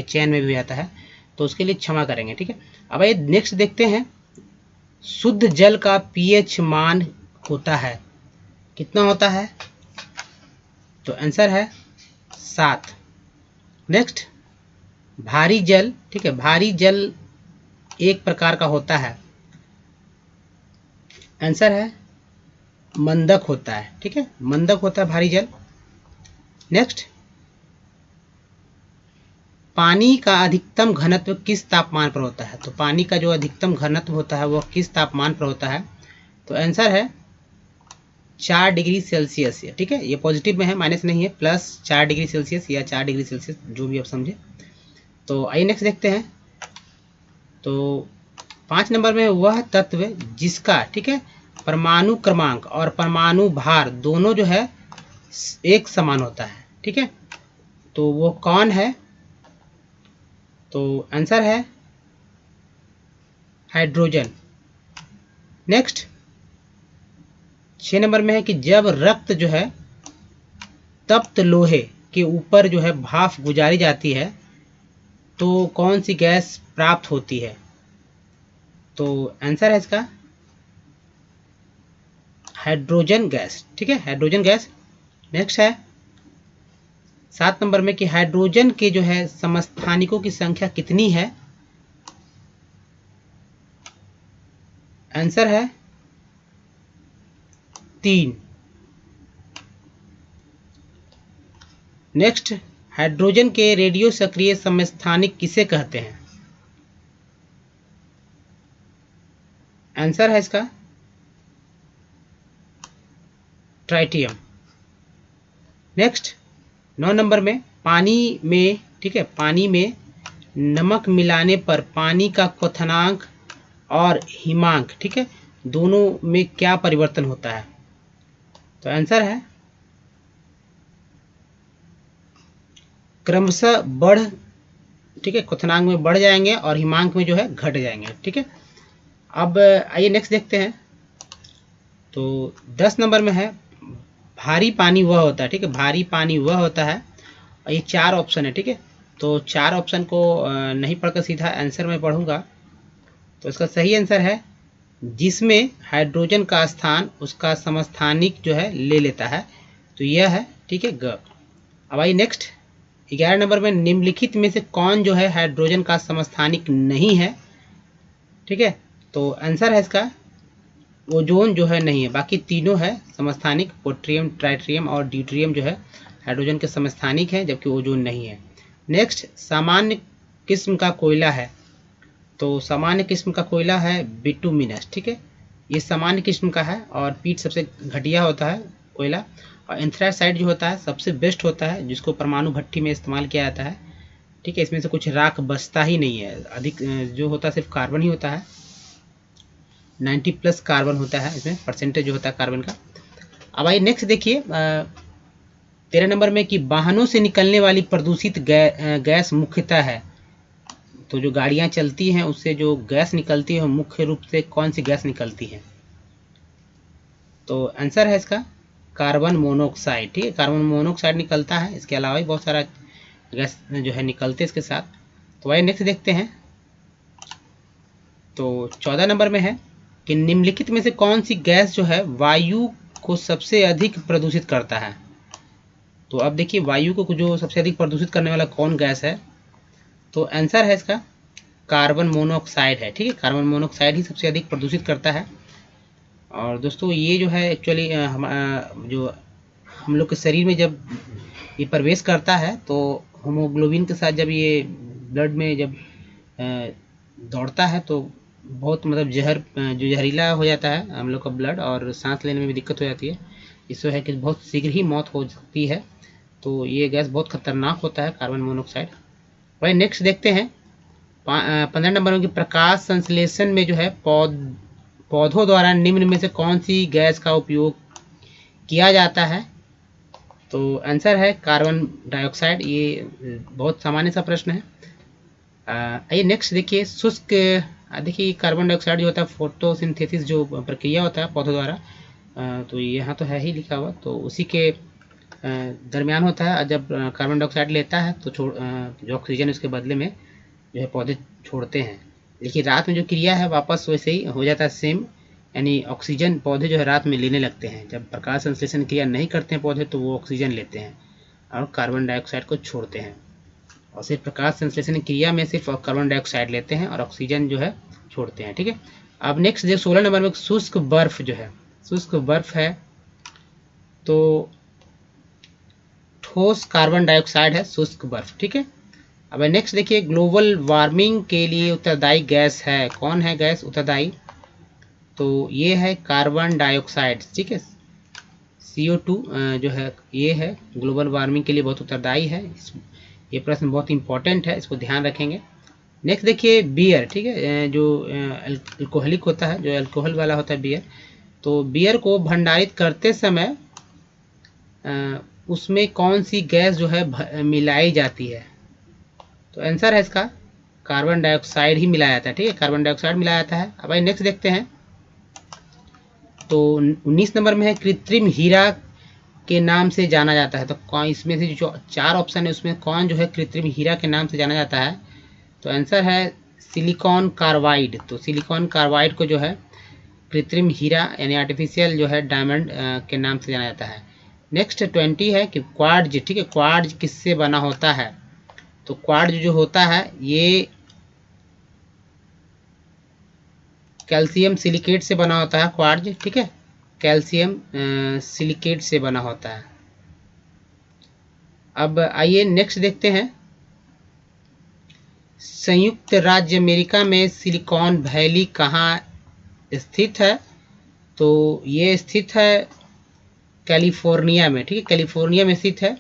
चैन में भी आता है, तो उसके लिए क्षमा करेंगे, ठीक है। अब ये नेक्स्ट देखते हैं, शुद्ध जल का पीएच मान होता है, कितना होता है? तो आंसर है 7। नेक्स्ट, भारी जल, ठीक है, भारी जल एक प्रकार का होता है, आंसर है मंदक होता है, ठीक है, मंदक होता है भारी जल। नेक्स्ट, पानी का अधिकतम घनत्व किस तापमान पर होता है? तो पानी का जो अधिकतम घनत्व होता है वह किस तापमान पर होता है? तो आंसर है 4 डिग्री सेल्सियस, ठीक है, ये पॉजिटिव में है, माइनस नहीं है, प्लस 4 डिग्री सेल्सियस या 4 डिग्री सेल्सियस, जो भी आप समझे। तो आइए नेक्स्ट देखते हैं। तो 5 नंबर में, वह तत्व जिसका, ठीक है, परमाणु क्रमांक और परमाणु भार दोनों जो है एक समान होता है, ठीक है, तो वो कौन है? तो आंसर है हाइड्रोजन। नेक्स्ट, 6 नंबर में है कि जब रक्त जो है तप्त लोहे के ऊपर जो है भाप गुजारी जाती है तो कौन सी गैस प्राप्त होती है? तो आंसर है इसका हाइड्रोजन गैस, ठीक है, हाइड्रोजन गैस। नेक्स्ट है 7 नंबर में कि हाइड्रोजन के जो है समस्थानिकों की संख्या कितनी है? आंसर है 3। नेक्स्ट, हाइड्रोजन के रेडियो सक्रिय समस्थानिक किसे कहते हैं? आंसर है इसका ट्राइटियम। नेक्स्ट 9 नंबर में, पानी में, ठीक है, पानी में नमक मिलाने पर पानी का क्वथनांक और हिमांक, ठीक है, दोनों में क्या परिवर्तन होता है? तो आंसर है क्रमशः बढ़, ठीक है, क्वथनांक में बढ़ जाएंगे और हिमांक में जो है घट जाएंगे, ठीक है। अब आइए नेक्स्ट देखते हैं। तो 10 नंबर में है, भारी पानी वह होता है, ठीक है, भारी पानी वह होता है, और ये 4 ऑप्शन है, ठीक है, तो 4 ऑप्शन को नहीं पढ़कर सीधा आंसर में पढ़ूंगा। तो इसका सही आंसर है जिसमें हाइड्रोजन का स्थान उसका समस्थानिक जो है ले लेता है, तो यह है, ठीक है, ग। अब आइए नेक्स्ट 11 नंबर में, निम्नलिखित में से कौन जो है हाइड्रोजन का समस्थानिक नहीं है? ठीक है, तो आंसर है इसका ओजोन जो है नहीं है, बाकी तीनों है समस्थानिक, पोट्रियम, ट्राइट्रियम और ड्यूट्रियम जो है हाइड्रोजन के समस्थानिक है, जबकि ओजोन नहीं है। नेक्स्ट, सामान्य किस्म का कोयला है, तो सामान्य किस्म का कोयला है बिटुमिनस, ठीक है, ये सामान्य किस्म का है, और पीट सबसे घटिया होता है कोयला, और एंथ्रासाइड जो होता है सबसे बेस्ट होता है, जिसको परमाणु भट्टी में इस्तेमाल किया जाता है, ठीक है, इसमें से कुछ राख बचता ही नहीं है, अधिक जो होता है सिर्फ कार्बन ही होता है, 90+ कार्बन होता है इसमें, परसेंटेज जो होता है कार्बन का। अब आइए नेक्स्ट देखिए 13 नंबर में कि वाहनों से निकलने वाली प्रदूषित गैस मुख्यतः है, तो जो गाड़ियां चलती हैं उससे जो गैस निकलती है मुख्य रूप से कौन सी गैस निकलती है? तो आंसर है इसका कार्बन मोनोऑक्साइड, ठीक है, कार्बन मोनोऑक्साइड निकलता है, इसके अलावा भी बहुत सारा गैस जो है निकलते हैं इसके साथ। तो आइए नेक्स्ट देखते हैं। तो 14 नंबर में है कि निम्नलिखित में से कौन सी गैस जो है वायु को सबसे अधिक प्रदूषित करता है? तो अब देखिए वायु को जो सबसे अधिक प्रदूषित करने वाला कौन गैस है? तो आंसर है इसका कार्बन मोनोऑक्साइड है, ठीक है, कार्बन मोनोऑक्साइड ही सबसे अधिक प्रदूषित करता है। और दोस्तों ये जो है एक्चुअली जो हम लोग के शरीर में जब ये प्रवेश करता है तो हीमोग्लोबिन के साथ जब ये ब्लड में जब दौड़ता है तो बहुत मतलब जो जहरीला हो जाता है हम लोग का ब्लड, और सांस लेने में भी दिक्कत हो जाती है, इससे है कि बहुत शीघ्र ही मौत हो सकती है। तो ये गैस बहुत खतरनाक होता है कार्बन मोनोऑक्साइड। वही नेक्स्ट देखते हैं 15 नंबर में कि प्रकाश संश्लेषण में जो है पौधों द्वारा निम्न में से कौन सी गैस का उपयोग किया जाता है? तो आंसर है कार्बन डाइऑक्साइड, ये बहुत सामान्य सा प्रश्न है। आइए नेक्स्ट देखिए शुष्क, देखिए कार्बन डाइऑक्साइड जो होता है फोटोसिंथेसिस जो प्रक्रिया होता है पौधों द्वारा, तो यहाँ तो है ही लिखा हुआ, तो उसी के दरमियान होता है, और जब कार्बन डाइऑक्साइड लेता है तो जो ऑक्सीजन उसके बदले में जो है पौधे छोड़ते हैं। लेकिन रात में जो क्रिया है वापस वैसे ही हो जाता है सेम, यानी ऑक्सीजन पौधे जो है रात में लेने लगते हैं। जब प्रकाश संश्लेषण क्रिया नहीं करते हैं पौधे तो वो ऑक्सीजन लेते हैं और कार्बन डाइऑक्साइड को छोड़ते हैं, और सिर्फ प्रकाश संश्लेषण क्रिया में सिर्फ कार्बन डाइऑक्साइड लेते हैं और ऑक्सीजन जो है छोड़ते हैं। ठीक है, अब नेक्स्ट जो 16 नंबर में शुष्क बर्फ जो है, शुष्क बर्फ है तो ठोस कार्बन डाइऑक्साइड है शुष्क बर्फ। ठीक है, अब नेक्स्ट देखिए ग्लोबल वार्मिंग के लिए उत्तरदायी गैस है, कौन है गैस उत्तरदायी, तो ये है कार्बन डाइऑक्साइड। ठीक है, CO2 जो है ये है ग्लोबल वार्मिंग के लिए बहुत उत्तरदायी है। ये प्रश्न बहुत इंपॉर्टेंट है, इसको ध्यान रखेंगे। नेक्स्ट देखिए बियर। ठीक है, जो अल्कोहलिक होता है, जो अल्कोहल वाला होता है बियर, तो बियर को भंडारित करते समय उसमें कौन सी गैस जो है मिलाई जाती है, तो आंसर है इसका कार्बन डाइऑक्साइड ही मिलाया जाता है। ठीक है, कार्बन डाइऑक्साइड मिलाया जाता है। अब भाई नेक्स्ट देखते हैं, तो 19 नंबर में है कृत्रिम हीरा के नाम से जाना जाता है, तो कौन इसमें से जो 4 ऑप्शन है उसमें कौन जो है कृत्रिम हीरा के नाम से जाना जाता है, तो आंसर है सिलिकॉन कार्बाइड। तो सिलिकॉन कार्बाइड को जो है कृत्रिम हीरा यानी आर्टिफिशियल जो है डायमंड के नाम से जाना जाता है। नेक्स्ट 20 है कि क्वार्ट्ज। ठीक है, क्वार्ट्ज किससे बना होता है, तो क्वार्ट्ज जो होता है ये कैल्शियम सिलिकेट से बना होता है क्वार्ट्ज। ठीक है, कैल्शियम सिलिकेट से बना होता है। अब आइए नेक्स्ट देखते हैं, संयुक्त राज्य अमेरिका में सिलिकॉन वैली कहाँ स्थित है, तो ये स्थित है कैलिफोर्निया में। ठीक है, कैलिफोर्निया में स्थित है।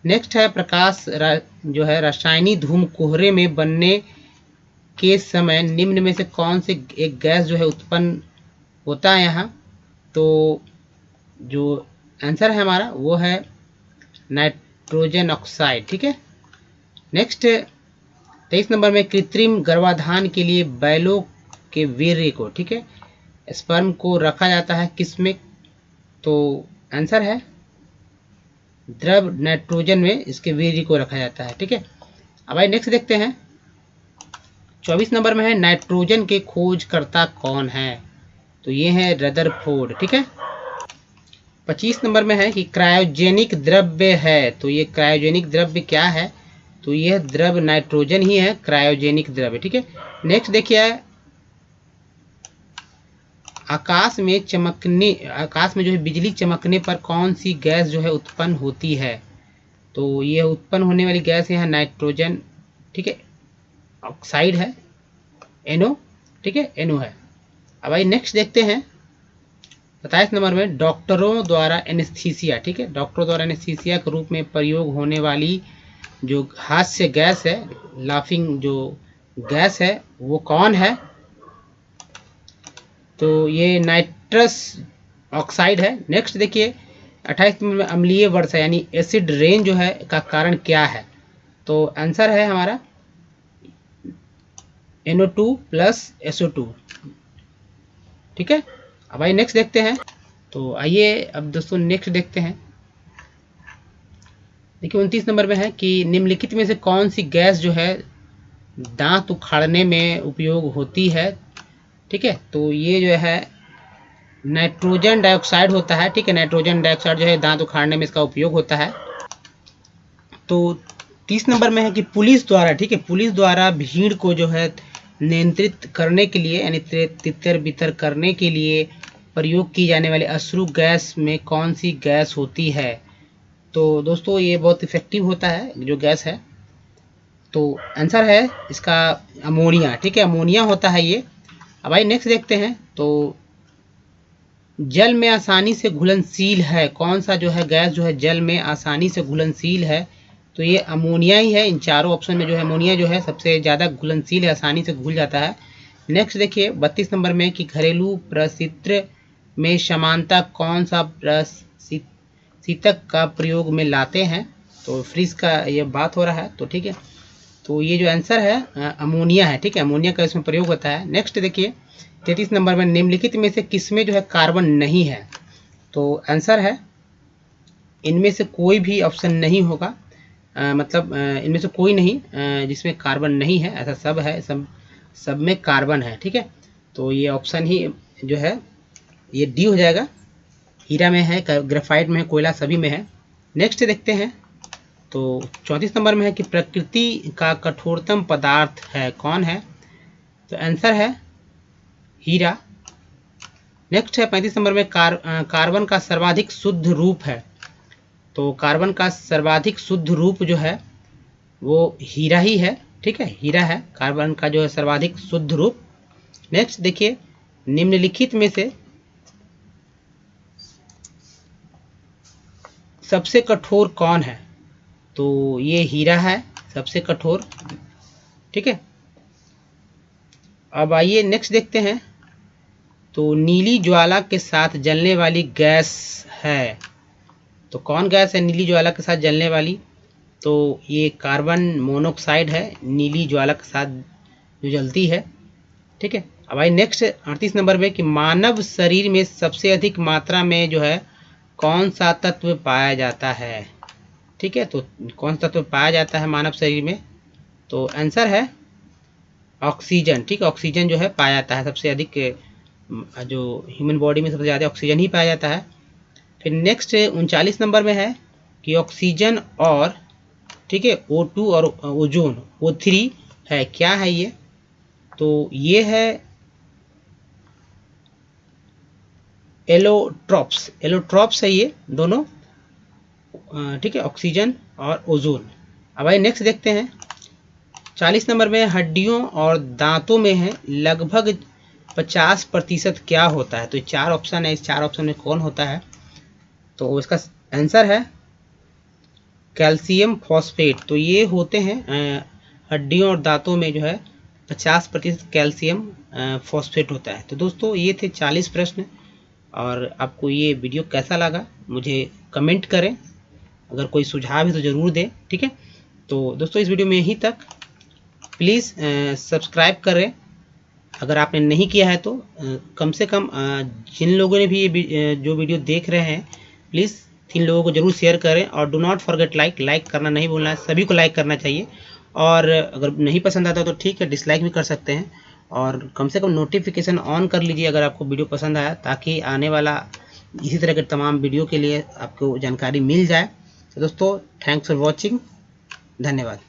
नेक्स्ट है प्रकाश जो है रासायनिक धूम कोहरे में बनने के समय निम्न में से कौन से एक गैस जो है उत्पन्न होता है यहाँ, तो जो आंसर है हमारा वो है नाइट्रोजन ऑक्साइड। ठीक है, नेक्स्ट 23 नंबर में कृत्रिम गर्भाधान के लिए बैलों के वीर्य को, ठीक है, स्पर्म को रखा जाता है किसमें, तो आंसर है द्रव नाइट्रोजन में इसके वीर्य को रखा जाता है। ठीक है, अब भाई नेक्स्ट देखते हैं, 24 नंबर में है नाइट्रोजन के खोजकर्ता कौन है, तो ये है रदरफोर्ड। ठीक है, 25 नंबर में है कि क्रायोजेनिक द्रव्य है, तो ये क्रायोजेनिक द्रव्य क्या है, तो यह द्रव नाइट्रोजन ही है क्रायोजेनिक द्रव्य। ठीक है, नेक्स्ट देखिए आकाश में जो है बिजली चमकने पर कौन सी गैस जो है उत्पन्न होती है, तो ये उत्पन्न होने वाली गैस है नाइट्रोजन। ठीक है, ऑक्साइड है NO। ठीक है, NO है। अब भाई नेक्स्ट देखते हैं 27 नंबर में डॉक्टरों द्वारा एनेस्थीसिया। ठीक है, डॉक्टरों द्वारा एनेस्थीसिया के रूप में प्रयोग होने वाली जो हास्य गैस है, लाफिंग जो गैस है वो कौन है, तो ये नाइट्रस ऑक्साइड है। नेक्स्ट देखिए 28 नंबर में अम्लीय वर्षा यानी एसिड रेन जो है का कारण क्या है, तो आंसर है हमारा NO2 प्लस SO2। ठीक है, अब आइए नेक्स्ट देखते हैं, तो आइए अब दोस्तों नेक्स्ट देखते हैं, देखिए 29 नंबर में है कि निम्नलिखित में से कौन सी गैस जो है दांत उखाड़ने में उपयोग होती है। ठीक है, तो ये जो है नाइट्रोजन डाइऑक्साइड होता है। ठीक है, नाइट्रोजन डाइऑक्साइड जो है दांत उखाड़ने में इसका उपयोग होता है। तो 30 नंबर में है कि पुलिस द्वारा, ठीक है, पुलिस द्वारा भीड़ को जो है नियंत्रित करने के लिए यानी तितर बितर करने के लिए प्रयोग की जाने वाली अश्रु गैस में कौन सी गैस होती है, तो दोस्तों ये बहुत इफेक्टिव होता है जो गैस है, तो आंसर है इसका अमोनिया। ठीक है, अमोनिया होता है ये। अब भाई नेक्स्ट देखते हैं, तो जल में आसानी से घुलनशील है, कौन सा जो है गैस जो है जल में आसानी से घुलनशील है, तो ये अमोनिया ही है। इन चारों ऑप्शन में जो है अमोनिया जो है सबसे ज़्यादा घुलनशील है, आसानी से घुल जाता है। नेक्स्ट देखिए 32 नंबर में कि घरेलू प्रसित्र में समानता कौन सा शीतक का प्रयोग में लाते हैं, तो फ्रिज का ये बात हो रहा है, तो ठीक है, तो ये जो आंसर है अमोनिया है। ठीक है, अमोनिया का इसमें प्रयोग होता है। नेक्स्ट देखिए 33 नंबर में निम्नलिखित में से किसमें जो है कार्बन नहीं है, तो आंसर है इनमें से कोई भी ऑप्शन नहीं होगा, मतलब इनमें से कोई नहीं जिसमें कार्बन नहीं है, ऐसा सब है, सब में कार्बन है। ठीक है, तो ये ऑप्शन ही जो है ये डी हो जाएगा। हीरा में है, ग्रेफाइट में है, कोयला सभी में है। नेक्स्ट देखते हैं, तो 34 नंबर में है कि प्रकृति का कठोरतम पदार्थ है, कौन है? तो आंसर है हीरा। नेक्स्ट है 35 नंबर में कार्बन का सर्वाधिक शुद्ध रूप है, तो कार्बन का सर्वाधिक शुद्ध रूप जो है वो हीरा ही है। ठीक है, हीरा है कार्बन का जो है सर्वाधिक शुद्ध रूप। नेक्स्ट देखिए, निम्नलिखित में से सबसे कठोर कौन है? तो ये हीरा है सबसे कठोर। ठीक है, अब आइए नेक्स्ट देखते हैं, तो नीली ज्वाला के साथ जलने वाली गैस है, तो कौन गैस है नीली ज्वाला के साथ जलने वाली? तो ये कार्बन मोनोऑक्साइड है, नीली ज्वाला के साथ जो जलती है। ठीक है, अब आइए नेक्स्ट 38 नंबर में कि मानव शरीर में सबसे अधिक मात्रा में जो है कौन सा तत्व पाया जाता है? ठीक है, तो कौन सा तत्व पाया जाता है मानव शरीर में? तो आंसर है ऑक्सीजन। ठीक है, ऑक्सीजन जो है पाया जाता है सबसे अधिक, जो ह्यूमन बॉडी में सबसे ज़्यादा ऑक्सीजन ही पाया जाता है। फिर नेक्स्ट 39 नंबर में है कि ऑक्सीजन और, ठीक है, O2 और ओजोन O3 है, क्या है ये? तो ये है एलोट्रॉप्स है ये दोनों। ठीक है, ऑक्सीजन और ओजोन। अब आइए नेक्स्ट देखते हैं, 40 नंबर में हड्डियों और दांतों में है लगभग 50% क्या होता है? तो 4 ऑप्शन है, इस 4 ऑप्शन में कौन होता है? तो इसका आंसर है कैल्शियम फॉस्फेट। तो ये होते हैं हड्डियों और दांतों में जो है 50% कैल्शियम फॉस्फेट होता है। तो दोस्तों ये थे 40 प्रश्न, और आपको ये वीडियो कैसा लगा मुझे कमेंट करें, अगर कोई सुझाव है तो ज़रूर दें। ठीक है, तो दोस्तों इस वीडियो में यहीं तक। प्लीज़ सब्सक्राइब करें अगर आपने नहीं किया है तो। कम से कम जिन लोगों ने भी ये जो वीडियो देख रहे हैं, प्लीज़ 3 लोगों को ज़रूर शेयर करें, और डू नॉट फॉरगेट लाइक करना नहीं भूलना है, सभी को लाइक करना चाहिए। और अगर नहीं पसंद आता तो ठीक है, डिसलाइक भी कर सकते हैं, और कम से कम नोटिफिकेशन ऑन कर लीजिए अगर आपको वीडियो पसंद आया, ताकि आने वाला इसी तरह के तमाम वीडियो के लिए आपको जानकारी मिल जाए। तो दोस्तों थैंक्स फॉर वॉचिंग, धन्यवाद।